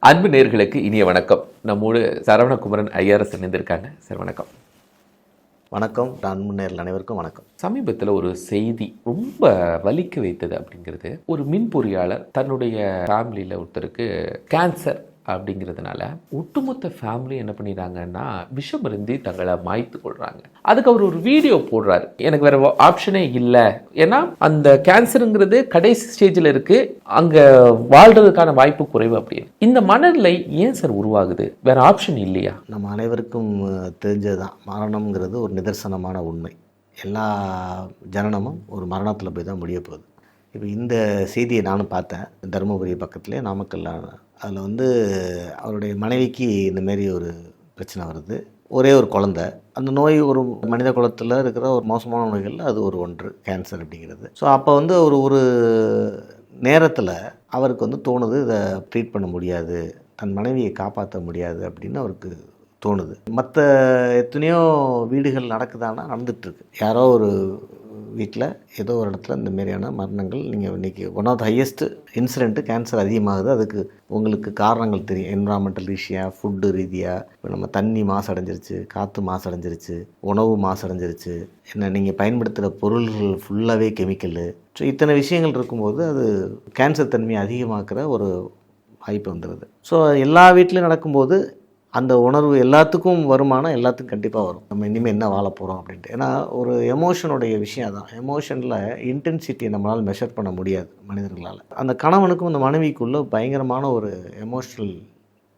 அன்பு நேர்களுக்கு இனிய வணக்கம். நம்மோடு சரவணகுமரன் ஐஆர்எஸ் இணைந்திருக்காங்க. சார் வணக்கம். வணக்கம். அன்பு நேர்கள் அனைவருக்கும் வணக்கம். சமீபத்தில் ஒரு செய்தி ரொம்ப வலிக்க வைத்தது. அப்படிங்கிறது, ஒரு மின் பொறியாளர் தன்னுடைய ஃபேமிலியில் ஒருத்தருக்கு கேன்சர் அப்படிங்கிறதுனால ஒட்டுமொத்த ஃபேமிலி என்ன பண்ணிடுறாங்கன்னா விஷம் இருந்தி தங்களை மாய்த்து கொள்றாங்க. அதுக்கு அவர் ஒரு வீடியோ போடுறாரு. எனக்கு வேற ஆப்ஷனே இல்லை, ஏன்னா அந்த கேன்சருங்கிறது கடைசி ஸ்டேஜில் இருக்கு, அங்க வாழ்றதுக்கான வாய்ப்பு குறைவு அப்படின்னு. இந்த மனநிலை ஏன் சார் உருவாகுது? வேற ஆப்ஷன் இல்லையா? நம்ம அனைவருக்கும் தெரிஞ்சதுதான், மரணம்ங்கிறது ஒரு நிதர்சனமான உண்மை. எல்லா ஜனனமும் ஒரு மரணத்தில் போய் தான் முடிய போகுது. இப்போ இந்த செய்தியை நானும் பார்த்தேன், தருமபுரி பக்கத்துலேயே நாமக்கல்ல. அதில் அவருடைய மனைவிக்கு இந்தமாரி ஒரு பிரச்சனை வருது. ஒரே ஒரு குழந்தை. அந்த நோய் ஒரு மனித குலத்தில் இருக்கிற ஒரு மோசமான நோய்களில் அது ஒன்று கேன்சர் அப்படிங்கிறது. ஸோ அப்போ ஒரு நேரத்தில் அவருக்கு தோணுது, இதை ட்ரீட் பண்ண முடியாது, தன் மனைவியை காப்பாற்ற முடியாது அப்படின்னு அவருக்கு தோணுது. மற்ற எத்தனையோ வீடுகள் நடக்குதானா, நடந்துகிட்ருக்கு. யாரோ ஒரு வீட்டில் ஏதோ ஒரு இடத்துல இந்த மாதிரியான மரணங்கள். நீங்கள் இன்றைக்கி one of the highest incident cancer அதிகமாகுது. அதுக்கு உங்களுக்கு காரணங்கள் தெரியும். என்விரான்மெண்டல் ரீதியாக, ஃபுட்டு ரீதியாக, இப்போ நம்ம தண்ணி மாசடைஞ்சிருச்சு, காற்று மாசடைஞ்சிருச்சு, உணவு மாசடைஞ்சிருச்சு, என்ன நீங்கள் பயன்படுத்துகிற பொருள்கள் ஃபுல்லாகவே கெமிக்கலு. ஸோ இத்தனை விஷயங்கள் இருக்கும்போது அது கேன்சர் தன்மையை அதிகமாக்குற ஒரு வாய்ப்பு வந்துடுது. ஸோ எல்லா வீட்லேயும் நடக்கும்போது அந்த உணர்வு எல்லாத்துக்கும் வருமானம், எல்லாத்துக்கும் கண்டிப்பாக வரும். நம்ம இனிமேல் என்ன வாழ போகிறோம் அப்படின்ட்டு. ஏன்னா ஒரு எமோஷனுடைய விஷயம் தான். எமோஷனில் இன்டென்சிட்டியை நம்மளால் மெஷர் பண்ண முடியாது மனிதர்களால். அந்த கணவனுக்கும் அந்த மனைவிக்குள்ளே பயங்கரமான ஒரு எமோஷ்னல்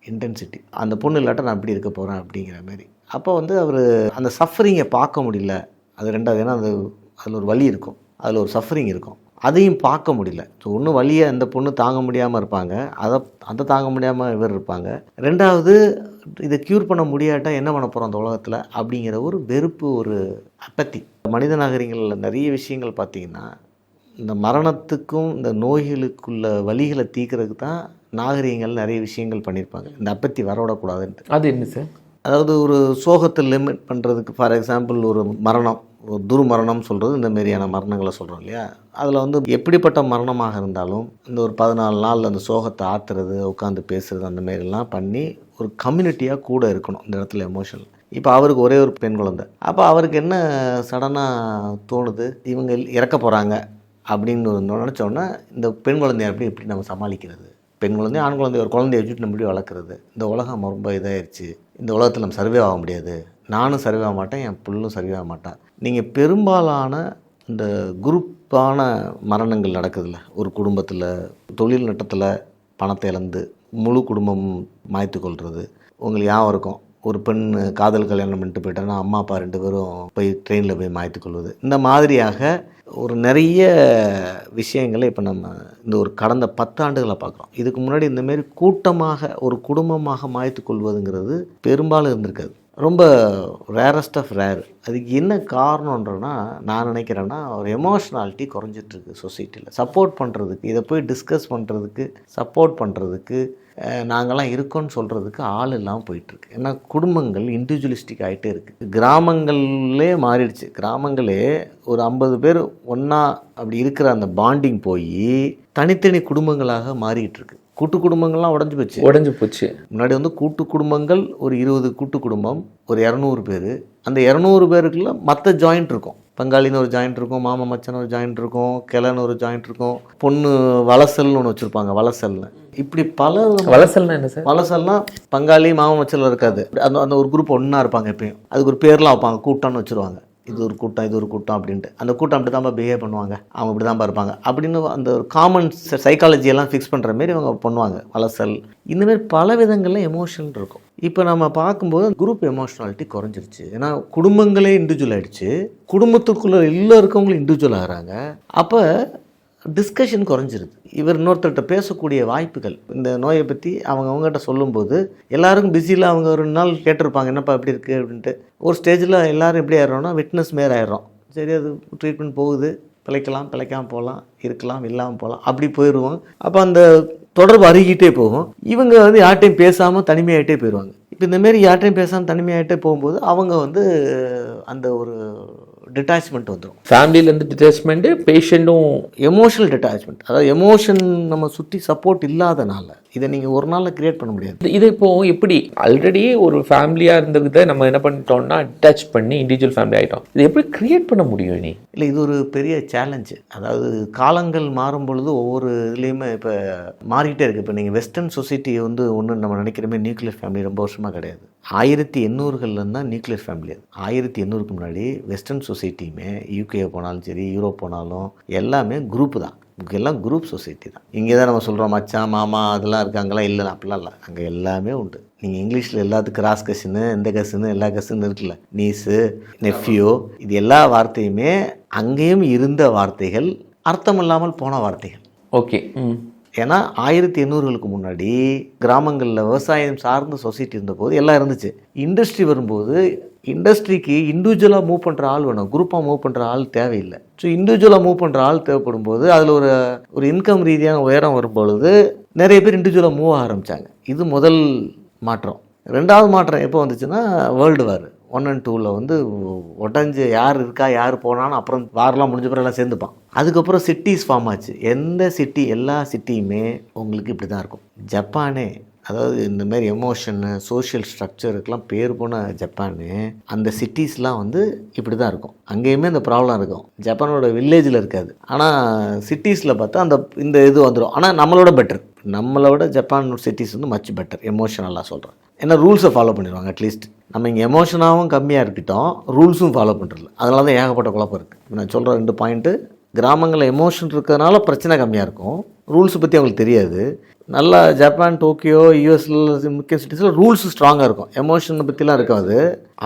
இன்டென்சிட்டி. அந்த பொண்ணு இல்லாட்ட நான் இப்படி இருக்க போகிறேன் அப்படிங்கிற மாதிரி. அப்போ அவர் அந்த சஃபரிங்கை பார்க்க முடியல. அது ரெண்டாவது, ஏன்னா அதில் ஒரு வலி இருக்கும், அதில் ஒரு சஃபரிங் இருக்கும், அதையும் பார்க்க முடியல. ஸோ ஒன்று வலியை அந்த பொண்ணு தாங்க முடியாமல் இருப்பாங்க, அதை தாங்க முடியாமல் இவர் இருப்பாங்க. ரெண்டாவது, இதை க்யூர் பண்ண முடியாட்டா என்ன பண்ண போகிறோம் அந்த உலகத்தில் அப்படிங்கிற ஒரு வெறுப்பு, ஒரு அப்பத்தி. மனித நாகரிகங்களில் நிறைய விஷயங்கள் பார்த்திங்கன்னா, இந்த மரணத்துக்கும் இந்த நோய்களுக்குள்ள வலிகளை தீர்க்கறதுக்கு தான் நாகரிகங்கள் நிறைய விஷயங்கள் பண்ணியிருப்பாங்க, இந்த அப்பத்தி வரவிடக்கூடாதுன்ட்டு. அது என்ன சார்? அதாவது ஒரு சோகத்தை லிமிட் பண்ணுறதுக்கு. ஃபார் எக்ஸாம்பிள், ஒரு மரணம், ஒரு துர்மரணம் சொல்கிறது, இந்த மாதிரியான மரணங்களை சொல்கிறோம் இல்லையா. அதில் எப்படிப்பட்ட மரணமாக இருந்தாலும் இந்த ஒரு 14 நாள் அந்த சோகத்தை ஆற்றுறது, உட்காந்து பேசுகிறது, அந்த மாதிரிலாம் பண்ணி ஒரு கம்யூனிட்டியாக கூட இருக்கணும் இந்த இடத்துல எமோஷனல். இப்போ அவருக்கு ஒரே ஒரு பெண் குழந்தை. அப்போ அவருக்கு என்ன சடனாக தோணுது, இவங்க இறக்க போகிறாங்க அப்படின்னு நினச்சோன்னா இந்த பெண் குழந்தைய எப்படி நம்ம சமாளிக்கிறது? பெண் குழந்தை, ஆண் குழந்தை, ஒரு குழந்தைய வச்சுட்டு நம்ம எப்படி வளர்க்குறது? இந்த உலகம் ரொம்ப இதாகிடுச்சு, இந்த உலகத்தில் நம்ம சர்வே ஆக முடியாது, நானும் சர்வே ஆக மாட்டேன், என் பிள்ளும் சர்வே ஆக மாட்டேன். நீங்கள் பெரும்பாலான இந்த குரூப்பான மரணங்கள் நடக்குதுல்ல, ஒரு குடும்பத்தில் தொழில் நட்டத்தில் பணத்தை இழந்து முழு குடும்பம் மாய்த்து கொள்வது. உங்களுக்கு ஞாபகம் இருக்கும், ஒரு பெண் காதல் கல்யாணம் பண்ணிட்டு போயிட்டாங்கன்னா அம்மா அப்பா 2 பேரும் போய் ட்ரெயினில் போய் மாய்த்து கொள்வது. இந்த மாதிரியாக ஒரு நிறைய விஷயங்களை இப்போ நம்ம இந்த ஒரு கடந்த 10 ஆண்டுகளை பார்க்குறோம். இதுக்கு முன்னாடி இந்தமாரி கூட்டமாக ஒரு குடும்பமாக மாய்த்து கொள்வதுங்கிறது பெரும்பாலும் இருந்திருக்காது. ரொம்ப ரேரஸ்ட் ஆஃப் ரேர். அதுக்கு என்ன காரணன்றனா, நான் நினைக்கிறேன்னா ஒரு எமோஷ்னாலிட்டி குறைஞ்சிட்ருக்கு சொசைட்டியில். சப்போர்ட் பண்ணுறதுக்கு, இதை போய் டிஸ்கஸ் பண்ணுறதுக்கு, சப்போர்ட் பண்ணுறதுக்கு, நாங்கள்லாம் இருக்கோன்னு சொல்கிறதுக்கு ஆள் இல்லாமல் போயிட்டுருக்கு. ஏன்னா குடும்பங்கள் இண்டிவிஜுவலிஸ்டிக் ஆகிட்டே இருக்குது. கிராமங்களே மாறிடுச்சு. கிராமங்களே ஒரு 50 பேர் ஒன்றா அப்படி இருக்கிற அந்த பாண்டிங் போய் தனித்தனி குடும்பங்களாக மாறிக்கிட்டு இருக்கு. கூட்டு குடும்பங்கள்லாம் உடஞ்சி போச்சு. முன்னாடி கூட்டு குடும்பங்கள் ஒரு 20 கூட்டு குடும்பம், ஒரு 200 பேர். அந்த 200 பேருக்குள்ள மற்ற ஜாயிண்ட் இருக்கும். பங்காளின்னு ஒரு ஜாயிண்ட் இருக்கும், மாமா மச்சான் ஒரு ஜாயிண்ட் இருக்கும், கிளைன்னு ஒரு ஜாயிண்ட் இருக்கும், பொண்ணு வலசல்னு ஒன்று வச்சுருப்பாங்க, வலசல்னு. இப்படி பல. வலசல்னா என்ன சார்? வலசல்னா பங்காளி மாமா மச்சல் இருக்காது, அந்த ஒரு குரூப் ஒன்றா இருப்பாங்க. எப்பயும் அதுக்கு ஒரு பேர்லாம் வைப்பாங்க, கூட்டம்னு வச்சுருவாங்க. இது ஒரு கூட்டம், இது ஒரு கூட்டம் அப்படின்ட்டு. அந்த கூட்டம் அப்படி தான் பிஹேவ் பண்ணுவாங்க, அவங்க இப்படி தான் இருப்பாங்க அப்படின்னு அந்த ஒரு காமன் சைக்காலஜியெல்லாம் ஃபிக்ஸ் பண்ணுற மாரி அவங்க பண்ணுவாங்க. வலசல், இந்தமாரி பல விதங்களில் எமோஷன் இருக்கும். இப்போ நம்ம பார்க்கும்போது குரூப் எமோஷ்னாலிட்டி குறைஞ்சிருச்சு. ஏன்னா குடும்பங்களே இண்டிவிஜுவல் ஆகிடுச்சு, குடும்பத்துக்குள்ளே எல்லாம் இருக்கவங்களும் இண்டிவிஜுவல் ஆகிறாங்க. அப்போ டிஸ்கஷன் குறைஞ்சிருது. இவர் இன்னொருத்தர்கிட்ட பேசக்கூடிய வாய்ப்புகள், இந்த நோயை பற்றி அவங்ககிட்ட சொல்லும்போது எல்லாருக்கும் பிஸியில் அவங்க 2 நாள் கேட்டிருப்பாங்க, என்னப்பா எப்படி இருக்குது அப்படின்ட்டு. ஒரு ஸ்டேஜில் எல்லோரும் எப்படி ஆயிடுறோன்னா விட்னஸ் மாரி ஆயிடுறோம். சரி, அது ட்ரீட்மெண்ட் போகுது, பிழைக்காமல் போகலாம், இருக்கலாம், இல்லாமல் போகலாம், அப்படி போயிடுவோம். அப்போ அந்த தொடர்பு அருகிட்டே போகும். இவங்க யார்ட்டையும் பேசாமல் தனிமையாகிட்டே போயிடுவாங்க. இப்போ இந்தமாரி யார்ட்டையும் பேசாமல் தனிமையாகிட்டே போகும்போது அவங்க அந்த ஒரு டிட்டாச்மெண்ட் வந்துடும். ஃபேமிலியிலேருந்து டிட்டாச்மெண்ட்டு, பேஷண்ட்டும் எமோஷனல் டிட்டாச்மெண்ட், அதாவது எமோஷன் நம்ம சுற்றி சப்போர்ட் இல்லாதனால இதை நீங்கள் ஒரு நாளில் கிரியேட் பண்ண முடியாது. இது இப்போ எப்படி ஆல்ரெடி ஒரு ஃபேமிலியாக இருந்ததை நம்ம என்ன பண்ணிட்டோம்னா அட்டாச் பண்ணி இண்டிவிஜுவல் ஃபேமிலி ஆகிட்டோம். இது எப்படி கிரியேட் பண்ண முடியும் நீ? இல்லை, இது ஒரு பெரிய சேலஞ்சு. அதாவது காலங்கள் மாறும் பொழுது ஒவ்வொரு இதுலேயுமே இப்போ மாறிக்கிட்டே இருக்குது. இப்போ நீங்கள் வெஸ்டர்ன் சொசைட்டி வந்து ஒன்று நம்ம நினைக்கிறமே நியூக்ளியர் ஃபேமிலி ரொம்ப வருஷமாக கிடையாது. 1800 தான் நியூக்ளியர் ஃபேமிலி. அது 1800க்கு முன்னாடி வெஸ்டர்ன் சொசைட்டியுமே யூகே போனாலும் சரி, யூரோப் போனாலும் எல்லாமே குரூப்பு தான். எல்லாம் குரூப் சொசைட்டி தான். இங்கே தான் நம்ம சொல்கிறோம் மச்சான் மாமா அதெல்லாம் இருக்காங்களா, இல்லை அப்படிலாம் இல்லை. அங்கே எல்லாமே உண்டு. நீங்கள் இங்கிலீஷில் எல்லாத்துக்கும் கிராஸ் கசின்னு, இந்த கசின்னு, எல்லா கசின்னு இருக்குல்ல, நீஸு, நெஃப்யூ, இது எல்லா வார்த்தையுமே அங்கேயும் இருந்த வார்த்தைகள், அர்த்தம் இல்லாமல் போன வார்த்தைகள். ஓகே. ஏன்னா 1800களுக்கு முன்னாடி கிராமங்களில் விவசாயம் சார்ந்த சொசைட்டி இருந்தபோது எல்லாம் இருந்துச்சு. இண்டஸ்ட்ரி வரும்போது இண்டஸ்ட்ரிக்கு இண்டிவிஜுவலாக மூவ் பண்ணுற ஆள் வேணும், குரூப்பாக மூவ் பண்ணுற ஆள் தேவையில்லை. ஸோ இண்டிவிஜுவலாக மூவ் பண்ணுற ஆள் தேவைப்படும் போது அதில் ஒரு இன்கம் ரீதியான உயரம் வரும்பொழுது நிறைய பேர் இண்டிவிஜுவலாக மூவ் ஆரம்பித்தாங்க. இது முதல் மாற்றம். ரெண்டாவது மாற்றம் எப்போ வந்துச்சுன்னா வேர்ல்டு வார் 1 and 2ல் வந்து உடஞ்சி யார் இருக்கா யார் போனான்னு அப்புறம் வாரெலாம் முடிஞ்ச பிறகு எல்லாம் சேர்ந்துப்பான். அதுக்கப்புறம் சிட்டிஸ் ஃபார்ம் ஆச்சு. எந்த சிட்டி, எல்லா சிட்டியுமே உங்களுக்கு இப்படி தான் இருக்கும். ஜப்பானே, அதாவது இந்தமாரி எமோஷனு சோஷியல் ஸ்ட்ரக்சருக்கெலாம் பேர் போன ஜப்பானு, அந்த சிட்டிஸ்லாம் வந்து இப்படி தான் இருக்கும். அங்கேயுமே இந்த ப்ராப்ளம் இருக்கும். ஜப்பானோட வில்லேஜில் இருக்காது, ஆனால் சிட்டிஸில் பார்த்தா இந்த இது வந்துடும். ஆனால் நம்மளோட பெட்டர், நம்மளோட ஜப்பான் சிட்டிஸ் வந்து மச் பெட்டர் எமோஷனலாக சொல்கிறேன். ஏன்னா ரூல்ஸை ஃபாலோ பண்ணிடுவாங்க. அட்லீஸ்ட் நம்ம இங்கே எமோஷனாகவும் கம்மியாக இருக்கட்டும், ரூல்ஸும் ஃபாலோ பண்ணுறதில்ல. அதனால தான் ஏகப்பட்ட குழப்பம் இருக்குது. நான் சொல்கிற 2 பாயிண்ட்டு, கிராமங்களில் எமோஷன் இருக்கிறதுனால பிரச்சனை கம்மியாக இருக்கும், ரூல்ஸை பற்றி அவங்களுக்கு தெரியாது. நல்லா ஜப்பான், டோக்கியோ, யூஎஸில் முக்கிய சிட்டிஸில் ரூல்ஸ் ஸ்ட்ராங்காக இருக்கும், எமோஷனை பற்றிலாம் இருக்காது.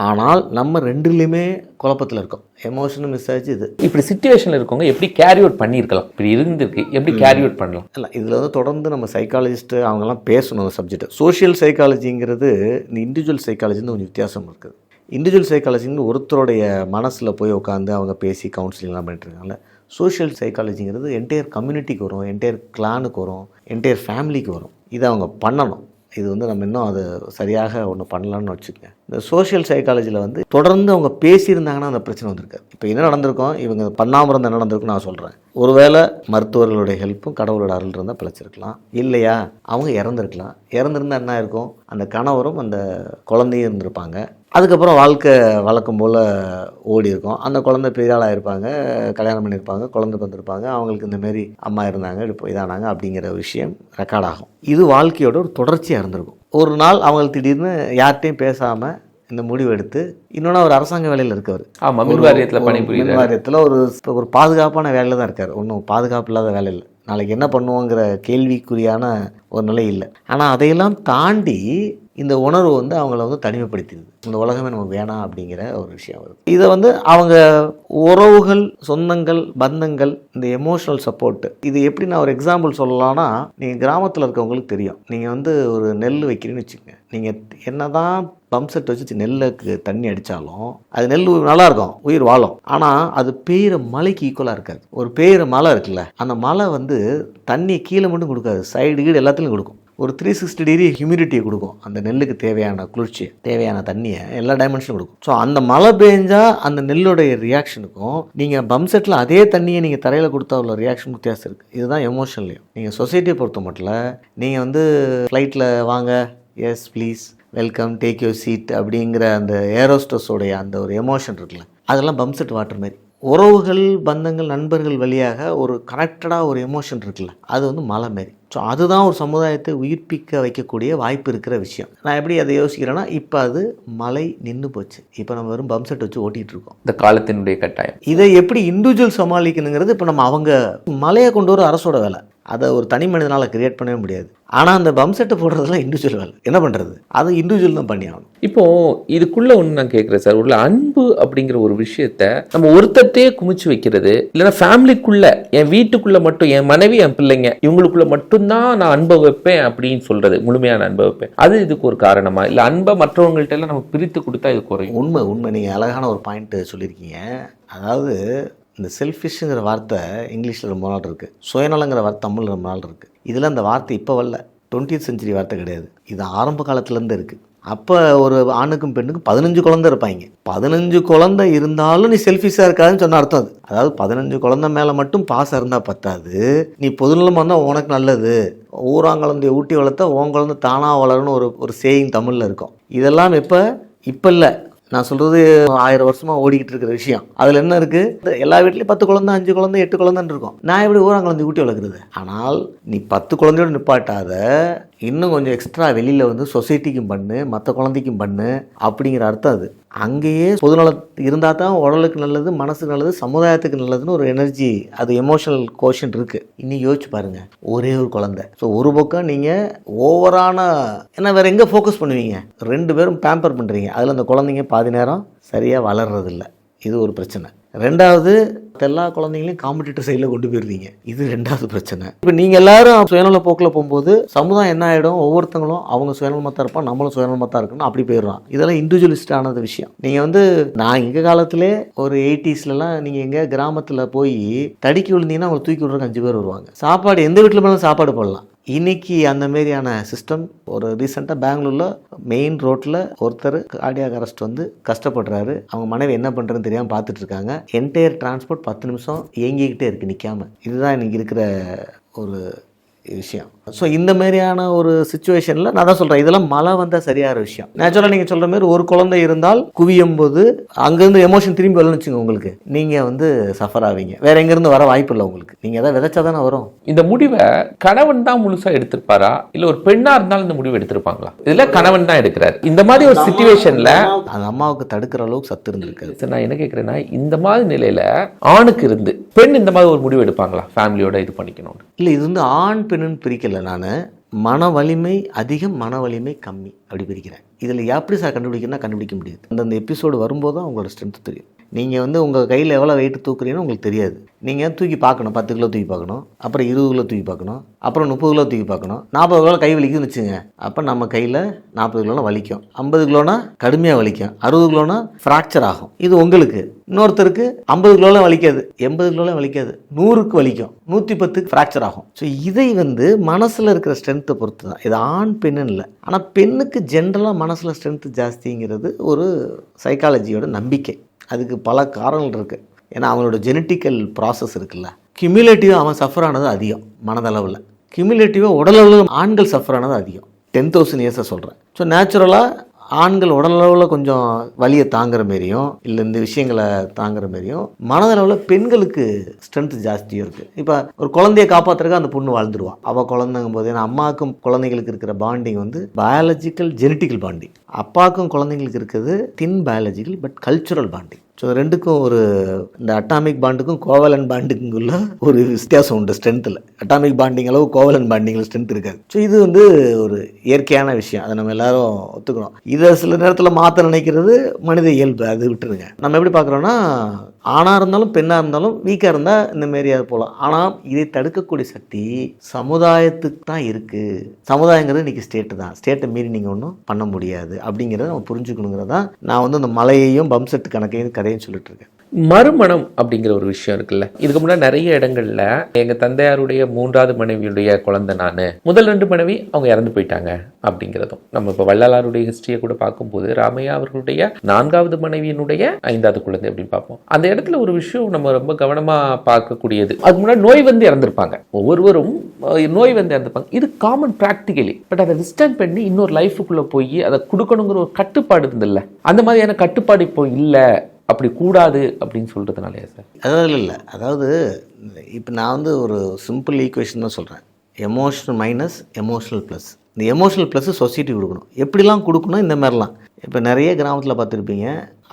ஆனால் நம்ம ரெண்டுலேயுமே குழப்பத்தில் இருக்கோம். எமோஷனும் மிஸ் ஆச்சு. இது இப்படி சிச்சுவேஷனில் இருக்கவங்க எப்படி கேரி அவுட் பண்ணியிருக்கலாம், இப்படி இருந்திருக்கு, எப்படி கேரி அவுட் பண்ணலாம்? இல்லை, இதில் வந்து தொடர்ந்து நம்ம சைக்காலஜிஸ்ட்டு அவங்கெல்லாம் பேசணும் அந்த சப்ஜெக்ட். சோஷியல் சைக்காலஜிங்கிறது இந்த இண்டிவிஜுவல் சைக்காலஜின்னு கொஞ்சம் வித்தியாசம் இருக்குது. இண்டிவிஜுவல் சைக்காலஜின்னு ஒருத்தருடைய மனசில் போய் உட்காந்து அவங்க பேசி கவுன்சிலிங்லாம் பண்ணிட்டுருக்காங்கல்ல. சோஷியல் சைக்காலஜிங்கிறது என்டையர் கம்யூனிட்டிக்கு வரும், என்டையர் கிளானுக்கு வரும், என்டையர் ஃபேமிலிக்கு வரும். இதை அவங்க பண்ணணும். இது வந்து நம்ம இன்னும் அது சரியாக ஒன்று பண்ணலான்னு வச்சுக்கோங்க. இந்த சோஷியல் சைக்காலஜியில் வந்து தொடர்ந்து அவங்க பேசியிருந்தாங்கன்னா அந்த பிரச்சனை வந்திருக்காது. இப்போ என்ன நடந்திருக்கோம், இவங்க பண்ணாமல் இருந்தால் என்ன நடந்திருக்கும் நான் சொல்கிறேன். ஒருவேளை மருத்துவர்களுடைய ஹெல்ப்பும் கடவுளோட அருள் இருந்தால் பிழைச்சிருக்கலாம். இல்லையா அவங்க இறந்துருக்கலாம். இறந்துருந்தால் என்ன இருக்கும், அந்த கணவரும் அந்த குழந்தையும் இருந்திருப்பாங்க. அதுக்கப்புறம் வாழ்க்கை வழக்கம் போல் ஓடி இருக்கும். அந்த குழந்தை பெரிய ஆளாக இருப்பாங்க, கல்யாணம் பண்ணியிருப்பாங்க, குழந்தை வந்திருப்பாங்க, அவங்களுக்கு இந்தமாரி அம்மா இருந்தாங்க, இப்போ இதானாங்க அப்படிங்கிற விஷயம் ரெக்கார்ட் ஆகும். இது வாழ்க்கையோட ஒரு தொடர்ச்சியாக இருந்திருக்கும். ஒரு நாள் அவங்களுக்கு திடீர்னு யார்கிட்டையும் பேசாமல் இந்த முடிவு எடுத்து, இன்னொன்று அவர் அரசாங்க வேலையில் இருக்கவர், மின் வாரியத்தில் பணிபுரியுது. மின் வாரியத்தில் ஒரு பாதுகாப்பான வேலையில் தான் இருக்கார். ஒன்றும் பாதுகாப்பு இல்லாத வேலை இல்லை. நாளைக்கு என்ன பண்ணுவோங்கிற கேள்விக்குறியான ஒரு நிலை இல்லை. ஆனால் அதையெல்லாம் தாண்டி இந்த உணர்வு வந்து அவங்கள வந்து தனிமைப்படுத்திடுது. இந்த உலகமே நமக்கு வேணாம் அப்படிங்கிற ஒரு விஷயம் வருது. இதை வந்து அவங்க உறவுகள், சொந்தங்கள், பந்தங்கள், இந்த எமோஷனல் சப்போர்ட்டு, இது எப்படி நான் ஒரு எக்ஸாம்பிள் சொல்லலாம்னா, நீங்கள் கிராமத்தில் இருக்கவங்களுக்கு தெரியும். நீங்கள் வந்து ஒரு நெல் வைக்கிறீங்கன்னு வச்சுக்கோங்க. நீங்கள் என்ன தான் பம்ப் செட் வச்சு நெல்லுக்கு தண்ணி அடித்தாலும் அது நெல் நல்லாயிருக்கும், உயிர் வாழும். ஆனால் அது பெய்கிற மழைக்கு ஈக்குவலாக இருக்காது. ஒரு பெய்கிற மழை இருக்குல்ல, அந்த மழை வந்து தண்ணி கீழே மட்டும் கொடுக்காது, சைடு கீடு எல்லாத்துலையும் கொடுக்கும். ஒரு 360 டிகிரி ஹியூமிடிட்டியை கொடுக்கும். அந்த நெல்லுக்கு தேவையான குளிர்ச்சியை, தேவையான தண்ணியை எல்லா டைமென்ஷனும் கொடுக்கும். ஸோ அந்த மழை பெஞ்சா அந்த நெல்லுடைய ரியாக்ஷனுக்கும் நீங்கள் பம்ப் செட்டில் அதே தண்ணியை நீங்கள் தரையில் கொடுத்தா உள்ள ரியாக்ஷன் வித்தியாசம் இருக்குது. இதுதான் எமோஷன்லையும். நீங்கள் சொசைட்டியை பொறுத்த மட்டும் நீங்கள் வந்து ஃப்ளைட்டில் வாங்க, yes please, welcome, take your seat அப்படிங்கிற அந்த ஏரோஸ்டஸோடைய அந்த ஒரு எமோஷன் இருக்குல்ல, அதெல்லாம் பம்ப் செட் வாட்டர் மாதிரி. உறவுகள், பந்தங்கள், நண்பர்கள் வழியாக ஒரு கனெக்டடாக ஒரு எமோஷன் இருக்குல்ல, அது வந்து மலை மாரி. ஸோ அதுதான் ஒரு சமுதாயத்தை உயிர்ப்பிக்க வைக்கக்கூடிய வாய்ப்பு இருக்கிற விஷயம். நான் எப்படி அதை யோசிக்கிறேன்னா, இப்போ அது மலை நின்று போச்சு. இப்போ நம்ம வெறும் பம்ப் செட் வச்சு ஓட்டிகிட்டு இருக்கோம். இந்த காலத்தினுடைய கட்டாயம். இதை எப்படி இண்டிவிஜுவல் சமாளிக்கணுங்கிறது இப்போ நம்ம அவங்க மலையை கொண்டு வர அரசோட வேலை. அதை ஒரு தனி மனிதனால் கிரியேட் பண்ணவே முடியாது. ஆனால் அந்த பம்ப் செட்டை போடுறதுலாம் இண்டிவிஜுவல் வேலை. என்ன பண்ணுறது, அது இண்டிவிஜுவல் தான் பண்ணி ஆகணும். இப்போது இதுக்குள்ளே ஒன்று நான் கேட்குறேன் சார், உள்ள அன்பு அப்படிங்கிற ஒரு விஷயத்த நம்ம ஒருத்தத்தையே குமிச்சு வைக்கிறது, இல்லைன்னா ஃபேமிலிக்குள்ளே, என் வீட்டுக்குள்ளே மட்டும், என் மனைவி, என் பிள்ளைங்க, இவங்களுக்குள்ளே மட்டும்தான் நான் அன்பை வைப்பேன் அப்படின்னு சொல்கிறது, முழுமையான அன்பை வைப்பேன், அது இதுக்கு ஒரு காரணமா? இல்லை அன்பை மற்றவங்கள்ட்ட எல்லாம் நம்ம பிரித்து கொடுத்தா இது குறையும்? உண்மை நீங்கள் அழகான ஒரு பாயிண்ட்டு சொல்லியிருக்கீங்க. அதாவது இந்த செல்ஃபிஷ்ங்கிற வார்த்தை இங்கிலீஷில் ரொம்ப நாள் இருக்குது, சுயநலங்கிற வார்த்தை தமிழில் ரொம்ப நாள் இருக்குது. இதில் அந்த வார்த்தை இப்போ வரல, 20th century வார்த்தை கிடையாது. இது ஆரம்ப காலத்துலேருந்து இருக்குது. அப்போ ஒரு ஆணுக்கும் பெண்ணுக்கும் 15 குழந்தை இருப்பாங்க. 15 குழந்தை இருந்தாலும் நீ செல்ஃபிஷாக இருக்காதுன்னு சொன்ன அர்த்தம் அது. அதாவது 15 குழந்தை மேலே மட்டும் பாசம் இருந்தால் பத்தாது, நீ பொதுநலமாக இருந்தால் உனக்கு நல்லது, ஊராங்குழந்தைய ஊட்டி வளர்த்தா உன் குழந்தை தானாக வளருன்னு ஒரு சேயிங் தமிழில் இருக்கும். இதெல்லாம் இப்போ இல்லை, நான் சொல்கிறது 1000 வருஷமாக ஓடிக்கிட்டு இருக்கிற விஷயம். அதில் என்ன இருக்குது, எல்லா வீட்லேயும் 10 குழந்தை 5 குழந்தை 8 குழந்தைன்னு இருக்கும். நான் எப்படி ஊராங்குழந்தை ஊட்டி வளர்க்குறது? ஆனால் நீ 10 குழந்தையோடு நிப்பாட்டாத, இன்னும் கொஞ்சம் எக்ஸ்ட்ரா வெளியில் வந்து சொசைட்டிக்கும் பண்ணு, மற்ற குழந்தைக்கும் பண்ணு அப்படிங்கிற அர்த்தம் அது. அங்கேயே பொதுநலம் இருந்தால் தான் உடலுக்கு நல்லது, மனசுக்கு நல்லது, சமுதாயத்துக்கு நல்லதுன்னு ஒரு எனர்ஜி, அது எமோஷனல் கோஷன் இருக்குது. இன்னும் யோசிச்சு பாருங்கள், ஒரே ஒரு குழந்தை. ஸோ ஒரு பக்கம் நீங்கள் ஓவரான, ஏன்னா வேறு எங்கே ஃபோக்கஸ் பண்ணுவீங்க, 2 பேரும் பேம்பர் பண்ணுறீங்க, அதில் அந்த குழந்தைங்க பாதி நேரம் சரியாக வளர்றதில்ல. இது ஒரு பிரச்சனை. 2வது, எல்லா குழந்தைங்களையும் காம்படிட்டர் சைடில் கொண்டு போயிடுறீங்க. இது 2வது பிரச்சனை. இப்போ நீங்கள் எல்லாரும் சுயநல போக்கில் போகும்போது சமுதாயம் என்ன ஆகிடும், ஒவ்வொருத்தங்களும் அவங்க சுயநலமாக தான் இருப்பான், நம்மளும் சுயநலமாக தான் இருக்கணும், அப்படி போயிடுறான். இதெல்லாம் இண்டிவிஜுவலிஸ்டானது விஷயம். நீங்கள் வந்து நான் எங்கள் காலத்திலே ஒரு 80ஸ்லாம் நீங்கள் எங்கள் கிராமத்தில் போய் தடிக்கி விழுந்தீங்கன்னா அவங்க தூக்கி விடுறதுக்கு 5 பேர் வருவாங்க. சாப்பாடு எந்த வீட்டில் மேலும் சாப்பாடு போடலாம். இன்னைக்கு அந்த மாரியான சிஸ்டம். ஒரு ரீசெண்டாக பெங்களூரில் மெயின் ரோட்டில் ஒருத்தர் கார்டியாக் அரெஸ்ட் வந்து கஷ்டப்படுறாரு. அவங்க மனைவி என்ன பண்ணுறதுன்னு தெரியாமல் பார்த்துட்டு இருக்காங்க. என்டையர் டிரான்ஸ்போர்ட் 10 நிமிஷம் இயங்கிக்கிட்டே இருக்குது நிற்காம. இதுதான் இன்றைக்கி இருக்கிற ஒரு விஷயம். ஸோ இந்த மாதிரியான ஒரு சுச்சுவேஷனில் நான் தான் சொல்கிறேன், இதெல்லாம் மழை வந்தால் சரியான விஷயம். நேச்சுரலாக நீங்கள் சொல்கிற மாதிரி ஒரு குழந்தை இருந்தால் குவியும் போது அங்கேருந்து எமோஷன் திரும்பி வரலன்னு வச்சுங்க, உங்களுக்கு நீங்கள் வந்து சஃபர் ஆவீங்க. வேற எங்கேருந்து வர வாய்ப்பு இல்லை உங்களுக்கு. நீங்கள் எதாவது விதைச்சா தானே வரும். இந்த முடிவை கணவன் தான் முழுசா எடுத்திருப்பாரா, இல்லை ஒரு பெண்ணா இருந்தாலும் இந்த முடிவு எடுத்திருப்பாங்களா? இதுல கணவன் தான் எடுக்கிறாரு. இந்த மாதிரி ஒரு சிச்சுவேஷன்ல அந்த அம்மாவுக்கு தடுக்கிற அளவுக்கு சத்து இருந்திருக்கு. நான் என்ன கேட்கிறேன்னா, இந்த மாதிரி நிலையில ஆணுக்கு இருந்து பெண் இந்த மாதிரி ஒரு முடிவு எடுப்பாங்களா, ஃபேமிலியோட இது பண்ணிக்கணும்? இல்லை, இது வந்து ஆண் பெண்ணுன்னு பிரிக்கல. நான் மன வலிமை அதிகம், மன வலிமை கம்மி அப்படி பிரிக்கிறேன். இதில் எப்படி சார் கண்டுபிடிக்கணும்னா கண்டுபிடிக்க முடியாது. அந்தந்த எபிசோடு வரும்போது தான் உங்களோட ஸ்ட்ரென்த் தெரியும். நீங்கள் வந்து உங்கள் கையில் எவ்வளோ வெயிட் தூக்குறீங்கன்னு உங்களுக்கு தெரியாது. நீங்கள் தூக்கி பார்க்கணும், 10 கிலோ தூக்கி பார்க்கணும், அப்புறம் 20 கிலோ தூக்கி பார்க்கணும், அப்புறம் 30 கிலோ தூக்கி பார்க்கணும். 40 கிலோ கை வலிக்குதுன்னு வச்சுங்க, அப்போ நம்ம கையில் 40 கிலோனா வலிக்கும், 50 கிலோனா கடுமையாக வலிக்கும், 60 கிலோனா ஃப்ராக்சர் ஆகும். இது உங்களுக்கு. இன்னொருத்தருக்கு 50 கிலோலாம் வலிக்காது, 80 கிலோலாம் வலிக்காது, 100க்கு வலிக்கும், 110க்கு ஃப்ராக்சர் ஆகும். ஸோ இதை வந்து மனசில் இருக்கிற ஸ்ட்ரென்த்தை பொறுத்து தான். இது ஆண் பெண்ணுன்னு இல்லை. ஆனால் பெண்ணுக்கு ஜென்ரலாக மனசில் ஸ்ட்ரென்த்து ஜாஸ்திங்கிறது ஒரு சைக்காலஜியோட நம்பிக்கை. அதுக்கு பல காரணங்கள் இருக்குது. ஏன்னா அவங்களோட ஜெனட்டிக்கல் ப்ராசஸ் இருக்குல்ல. கியூமுலேட்டிவாக அவன் சஃபர் ஆனது அதிகம் மனதளவில், கியூமுலேட்டிவாக உடலளவில் ஆண்கள் சஃபர் ஆனது அதிகம். 10,000 இயர்ஸை சொல்கிறேன். ஸோ நேச்சுரலாக ஆண்கள் உடலளவில் கொஞ்சம் வலியை தாங்குற மாரியும், இல்லை இந்த விஷயங்களை தாங்குற மாரியும், மனதளவில் பெண்களுக்கு ஸ்ட்ரென்த் ஜாஸ்தியும் இருக்குது. இப்போ ஒரு குழந்தையை காப்பாற்றுறதுக்கு அந்த பொண்ணு வாழ்ந்துருவான். அவள் குழந்தைங்கும் போது, ஏன்னா அம்மாவுக்கும் குழந்தைங்களுக்கு இருக்கிற பாண்டிங் வந்து பயாலஜிக்கல் ஜெனட்டிக்கல் பாண்டிங், அப்பாவுக்கும் குழந்தைங்களுக்கு இருக்கிறது தின் biological but cultural bonding. So ரெண்டுக்கும் ஒரு இந்த அட்டாமிக் பாண்டுக்கும் கோவலன் பாண்டுக்குள்ள ஒரு வித்தியாசம் உண்டு ஸ்ட்ரென்த்தில். அட்டாமிக் பாண்டிங் அளவு கோவலன் பாண்டிங்கில் ஸ்ட்ரென்த் இருக்காது. ஸோ இது வந்து ஒரு இயற்கையான விஷயம், அதை நம்ம எல்லாரும் ஒத்துக்கணும். இதை சில நேரத்தில் மாற்ற நினைக்கிறது மனித இயல்பு, அது விட்டுருங்க. நம்ம எப்படி பார்க்குறோன்னா, ஆணாக இருந்தாலும் பெண்ணாக இருந்தாலும் வீக்காக இருந்தால் இந்த மாரி அது போகலாம். ஆனால் இதை தடுக்கக்கூடிய சக்தி சமுதாயத்துக்கு தான் இருக்குது. சமுதாயங்கிறது இன்றைக்கி ஸ்டேட்டு தான். ஸ்டேட்டை மீறி நீங்கள் ஒன்றும் பண்ண முடியாது அப்படிங்கிறத நம்ம புரிஞ்சுக்கணுங்கிறதா நான் வந்து இந்த மலையையும் பம்செட் கணக்கையும் கதையும் சொல்லிட்டு இருக்கேன். மறுமணம் அப்படிங்கிற ஒரு விஷயம் இருக்குல்ல. இதுக்கு முன்னாடி நிறைய இடங்கள்ல எங்க தந்தையாருடைய 3வது மனைவியுடைய குழந்தை நான், முதல் 2 மனைவி அவங்க இறந்து போயிட்டாங்க அப்படிங்கிறதும். நம்ம இப்போ வள்ளலாருடைய ஹிஸ்டரியை கூட பார்க்கும்போது ராமையா அவர்களுடைய 4வது மனைவியினுடைய 5வது குழந்தை அப்படின்னு பார்ப்போம். அந்த இடத்துல ஒரு விஷயம் நம்ம ரொம்ப கவனமா பார்க்கக்கூடியது, அதுக்கு முன்னாடி நோய் வந்து இறந்திருப்பாங்க, ஒவ்வொருவரும் நோய் வந்து இறந்துருப்பாங்க. இது காமன் ப்ராக்டிகலி. பட் அதை டிஸ்டன்ஸ் பண்ணி இன்னொரு லைஃபுக்குள்ள போய் அதை கொடுக்கணுங்கிற ஒரு கட்டுப்பாடு இருந்தில்ல, அந்த மாதிரியான கட்டுப்பாடு இப்போ இல்லை, அப்படி கூடாது அப்படின்னு சொல்கிறதுனாலே சார்? அதாவது இல்லை, அதாவது இப்போ நான் வந்து ஒரு சிம்பிள் ஈக்குவேஷன் தான் சொல்கிறேன். Emotional minus emotional plus. இந்த எமோஷனல் ப்ளஸ்ஸு சொசைட்டி கொடுக்கணும். எப்படிலாம் கொடுக்கணும், இந்த மாதிரிலாம். இப்போ நிறைய கிராமத்தில் பார்த்துருப்பீங்க,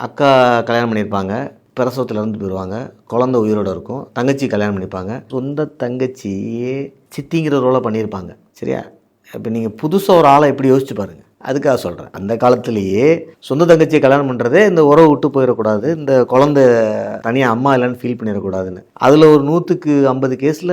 அக்கா கல்யாணம் பண்ணியிருப்பாங்க, பிரசவத்தில் இருந்து போயிடுவாங்க, குழந்தை உயிரோடு இருக்கும், தங்கச்சி கல்யாணம் பண்ணிப்பாங்க, சொந்த தங்கச்சியே சித்திங்கிற ரோலை பண்ணியிருப்பாங்க. சரியா? இப்போ நீங்கள் புதுசாக ஒரு ஆளை எப்படி யோசிச்சு பாருங்கள். அதுக்காக சொல்கிறேன், அந்த காலத்திலேயே சொந்த தங்கச்சியை கல்யாணம் பண்ணுறதே இந்த உறவு விட்டு போயிடக்கூடாது, இந்த குழந்தை தனியாக அம்மா இல்லைன்னு ஃபீல் பண்ணிடக்கூடாதுன்னு. அதில் ஒரு 150 கேஸில்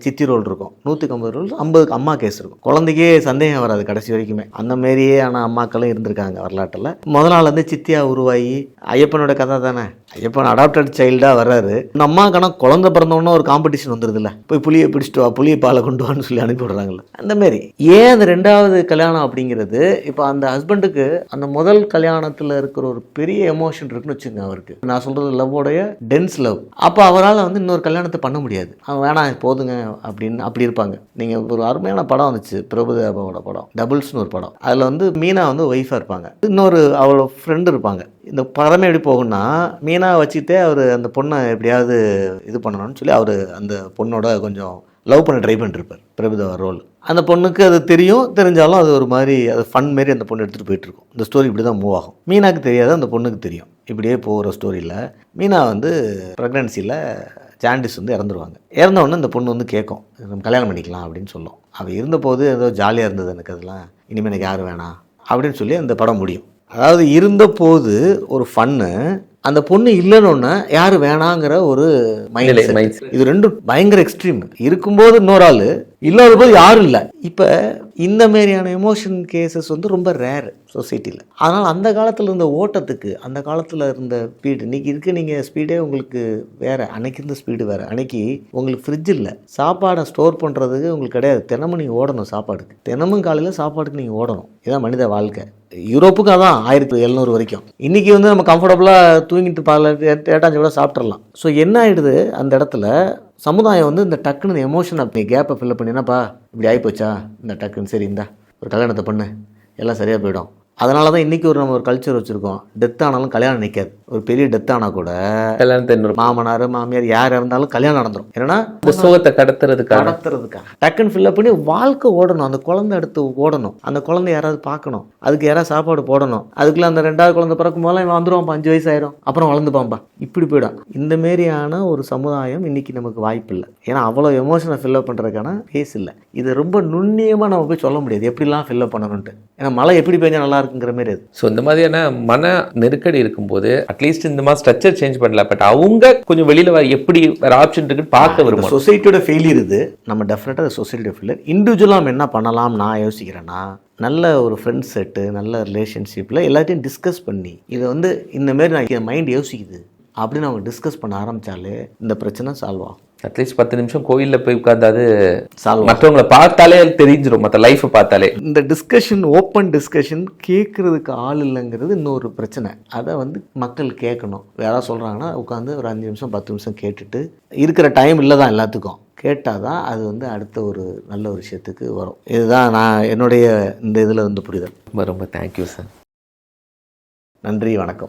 சித்தி ரோல் இருக்கும், 150 ரோல் 50 அம்மா கேஸ் இருக்கும். குழந்தைக்கே சந்தேகம் வராது கடைசி வரைக்குமே. அந்த மாரியே ஆனால் அம்மாக்களும் இருந்திருக்காங்க வரலாற்றில். முதல் நாள் வந்து சித்தியாக உருவாகி, ஐயப்பனோட கதை தானே, ஐயப்பன் அடாப்டட் சைல்டாக வர்றாரு. இந்த அம்மாக்கான குழந்தை பிறந்தோன்னா ஒரு காம்படிஷன் வந்துடுதுல்ல, போய் புளியை பிடிச்சிட்டு வா, புளியை பாலை கொண்டு வான்னு சொல்லி அனுப்பி விடுறாங்கல்ல. அந்த மாரி ஏன் அந்த 2வது கல்யாணம் அப்படிங்கிறது இப்போ அந்த ஹஸ்பண்டுக்கு அந்த முதல் கல்யாணத்தில் இருக்கிற ஒரு பெரிய எமோஷன் இருக்குன்னு வச்சுக்கோங்க அவருக்கு. நான் சொல்கிறது லவ்வோடைய டென்ஸ் லவ். அப்போ அவரால் வந்து இன்னொரு கல்யாணத்தை பண்ண முடியாது. அவன் வேணாம் போதுங்க அப்படின்னு அப்படி இருப்பாங்க. நீங்கள் ஒரு அருமையான படம் வந்துச்சு, பிரபுதேவாவோட படம், டபுள்ஸ்னு ஒரு படம். அதில் வந்து மீனா வந்து ஒய்ஃபாக இருப்பாங்க, இன்னொரு அவளோட ஃப்ரெண்டு இருப்பாங்க. இந்த படமே எப்படி போகும்னா, மீனா வச்சுக்கிட்டே அவர் அந்த பொண்ணை எப்படியாவது இது பண்ணணும்னு சொல்லி அவர் அந்த பொண்ணோட கொஞ்சம் லவ் பண்ண ட்ரை பண்ணிருப்பார் பிரபுதேவா ரோல். அந்த பொண்ணுக்கு அது தெரிஞ்சாலும் அது ஒரு மாதிரி அது ஃபன் மாரி அந்த பொண்ணு எடுத்துகிட்டு போயிட்டுருக்கும். இந்த ஸ்டோரி இப்படி தான் மூவ் ஆகும். மீனாக்கு தெரியாது, அந்த பொண்ணுக்கு தெரியும். இப்படியே போகிற ஸ்டோரியில் மீனா வந்து ப்ரெக்னன்சியில் ஜாண்டிஸ் வந்து இறந்துருவாங்க. இறந்தவுடனே இந்த பொண்ணு வந்து கேட்கும், நம்ம கல்யாணம் பண்ணிக்கலாம் அப்படின்னு சொல்லும். அவள் இருந்தபோது ஏதோ ஜாலியாக இருந்தது எனக்கு, அதெல்லாம் இனிமேல் எனக்கு யாரும் வேணாம் அப்படின்னு சொல்லி அந்த படம் முடியும். அதாவது இருந்தபோது ஒரு ஃபன்னு, அந்த பொண்ணு இல்லைன்னு யாரு வேணாங்கிற ஒரு மைண்ட். இது ரெண்டும் பயங்கர எக்ஸ்ட்ரீம். இருக்கும்போது இன்னொரு ஆள், இல்லாத போது யாரும் இல்லை. இப்போ இந்த மாதிரியான எமோஷன் கேசஸ் வந்து ரொம்ப ரேர் சொசைட்டியில். அதனால் அந்த காலத்தில் இருந்த ஓட்டத்துக்கு, அந்த காலத்தில் இருந்த ஸ்பீடு இன்னைக்கு இருக்குது. நீங்கள் ஸ்பீடே உங்களுக்கு வேறு, அன்னைக்கு இருந்த ஸ்பீடு வேறு. அன்னைக்கு உங்களுக்கு ஃப்ரிட்ஜ் இல்லை, சாப்பாடை ஸ்டோர் பண்ணுறதுக்கு உங்களுக்கு கிடையாது. தினமும் நீங்கள் ஓடணும் சாப்பாடுக்கு, தினமும் காலையில் சாப்பாடுக்கு நீங்கள் ஓடணும். இதுதான் மனித வாழ்க்கை. யூரோப்புக்கு அதான் 1700 வரைக்கும். இன்றைக்கி வந்து நம்ம கம்ஃபர்டபுளாக தூங்கிட்டு ஏட்டாஞ்சு கூட சாப்பிட்றலாம். ஸோ என்ன ஆகிடுது, அந்த இடத்துல சமுதாயம் வந்து இந்த டக்குன்னு எமோஷனை கேப்பை ஃபில்அப் பண்ணினாப்பா இப்படி ஆகிப்போச்சா, இந்த டக்குன்னு சரி இந்தா ஒரு கல்யாணத்தை பண்ணு எல்லாம் சரியாக போயிடும். அதனால தான் இன்றைக்கி நம்ம ஒரு கல்ச்சர் வச்சுருக்கோம், டெத் ஆனாலும் கல்யாணம் நிற்காது. ஒரு பெரிய டெத் ஆனால் கூட கல்யாணத்தை மாமனார் மாமியார் யார் இருந்தாலும் கல்யாணம் நடந்துடும். ஏன்னா சோகத்தை கடத்துறதுக்காக டக்குன்னு ஃபில்அப் பண்ணி வாழ்க்கை ஓடணும். அந்த குழந்தை எடுத்து ஓடணும், அந்த குழந்தை யாராவது பார்க்கணும், அதுக்கு யாராவது சாப்பாடு போடணும். அதுக்குள்ள அந்த 2வது குழந்தை பிறக்கும் போதெல்லாம் இவன் வந்துடுவான், 5 வயசு ஆயிரும், அப்புறம் வளர்ந்துப்பான்பா, இப்படி போயிடும். இந்த மாரியான ஒரு சமுதாயம் இன்னைக்கு நமக்கு வாய்ப்பு இல்லை. ஏன்னா அவ்வளோ எமோஷனை ஃபில்அப் பண்ணுறதுக்கான பேஸ் இல்லை. இது ரொம்ப நுண்ணியமாக நம்ம போய் சொல்ல முடியாது எப்படிலாம் ஃபில்அப் பண்ணணுன்ட்டு. ஏன்னா மழை எப்படி பெஞ்சா நல்லா இருக்குங்கிற மாதிரி அது. ஸோ இந்த மாதிரியான மன நெருக்கடி இருக்கும்போது அட்லீஸ்ட் இந்த மாதிரி ஸ்ட்ரக்சர் சேஞ்ச் பண்ணல, பட் அவங்க கொஞ்சம் வெளியில் வர எப்படி வேறு ஆப்ஷன் இருக்குன்னு பார்க்க வரும். சொசைட்டியோட ஃபெயிலியர் இது. நம்ம டெஃபினட்டாக சொசைட்டியோட ஃபெயிலியர். இண்டிவிஜுவலாக நம்ம என்ன பண்ணலாம் நான் யோசிக்கிறேன்னா, நல்ல ஒரு ஃப்ரெண்ட்ஸ் செட்டு, நல்ல ரிலேஷன்ஷிப்பில் எல்லாத்தையும் டிஸ்கஸ் பண்ணி, இதை வந்து இந்தமாரி நான் மைண்ட் யோசிக்குது அப்படின்னு அவங்க டிஸ்கஸ் பண்ண ஆரம்பித்தாலே இந்த பிரச்சனை சால்வ் ஆகும். அட்லீஸ்ட் 10 நிமிஷம் கோயிலில் போய் உட்கார்ந்தாது மற்றவங்களை பார்த்தாலே தெரிஞ்சிடும், மற்ற லைஃப்பை பார்த்தாலே. இந்த டிஸ்கஷன், ஓப்பன் டிஸ்கஷன் கேட்குறதுக்கு ஆள் இல்லைங்கிறது இன்னொரு பிரச்சனை. அதை வந்து மக்கள் கேட்கணும். யாராவது சொல்கிறாங்கன்னா உட்காந்து ஒரு 5 நிமிஷம் 10 நிமிஷம் கேட்டுட்டு, இருக்கிற டைம் இல்லை தான் எல்லாத்துக்கும், கேட்டால் தான் அது வந்து அடுத்த ஒரு நல்ல ஒரு விஷயத்துக்கு வரும். இதுதான் நான் என்னுடைய இந்த இதில் வந்து புரிதல். ரொம்ப ரொம்ப தேங்க்யூ சார். நன்றி, வணக்கம்.